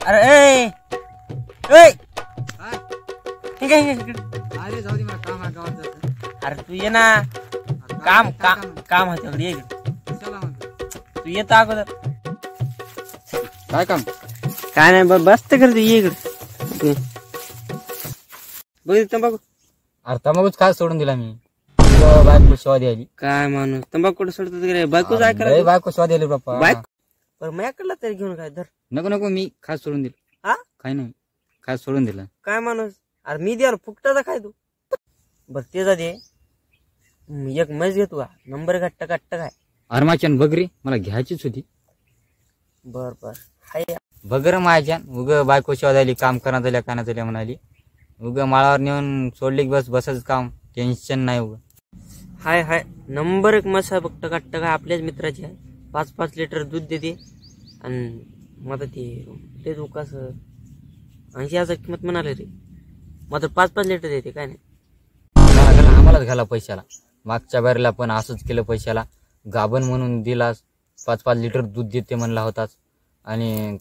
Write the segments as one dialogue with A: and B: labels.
A: अरे ए ए ठीक आहे
B: अरे जाऊ दे मला काम आहे गावात जायचं.
A: अरे तू ये ना काम काम काम आहे तेवढी ये इकडे.
B: कशाला म्हणतो?
A: तू येतो अगोदर
B: काय काम?
A: काय नाही बसते करते ये इकडे बघ तंबाखू.
B: अरे तंबाखूच काय सोडून दिला मी. बायको शिवा द्यायली.
A: काय माणूस तंबाखू सोडतात रे बायकोच
B: लय
A: ऐकायला
B: बायको शिवा द्यायली बाप्पा.
A: बायको पण माझ्याकडला तरी घेऊन काय धर.
B: नको नको मी खास सोडून दिलं.
A: हा
B: काय नाही खास सोडून दिलं.
A: काय माणूस अरे मी द्या फुकटाचा काय तू बर ते जा दे. एक मैस घेतो का नंबर गट्ट गट्ट काय
B: अरमाच्यान बघ रे मला घ्यायचीच होती.
A: बर बर हाय
B: बघ रे माझ्यान उग बायको शिवा द्यायली काम करण्यात आल्या कानात आल्या म्हणाली. उग माळावर नेऊन सोडली की बस बसायचं काम टेन्शन नाही उग.
A: हाय हाय नंबर एक मसा आहे फक्त गट्ट काय आपल्याच मित्राची आहे. 5-5 लिटर दूध देते आणि मग ते दुकास 80,000 किंमत म्हणाले रे मग 5-5 लिटर देते काय नाही.
B: आम्हालाच घाला पैशाला. मागच्या बारीला पण असंच केलं पैशाला. गाभण म्हणून दिलास 5-5 लिटर दूध देते म्हणला होताच. आणि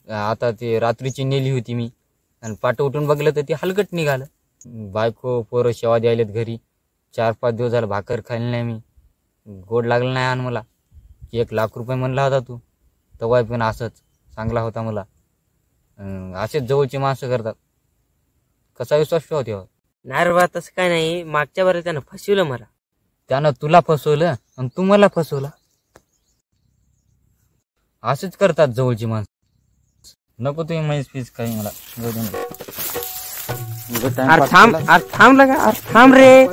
B: आता ते रात्रीची नेली होती मी आणि पाट उठून बघलं तर ती हलकट निघालं. बायको पोरं शेवा द्यायलेत घरी. 4-5 दिवस झालं भाकर खाल्ली नाही मी. गोड लागलं नाही आणि मला 1 लाख रुपये म्हणला होता तू तवाय पण असंच चांगला होता मला. असेच जवळची माणसं करतात. कसा विश्वास ठेवा तेव्हा.
A: नाही रे बा तसं काय नाही मागच्या बारे त्यानं फसवलं मला.
B: त्यानं तुला फसवलं आणि तू मला फसवला. असेच करतात जवळची माणसं. नको तुम्ही म्हैस फीस काही मला.
A: अरे थांब अरे थांब लगा अरे थांब रे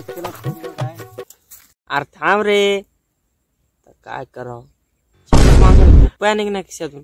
A: अरे थांब रे काय करावं रुपया नाही ना खिशातून.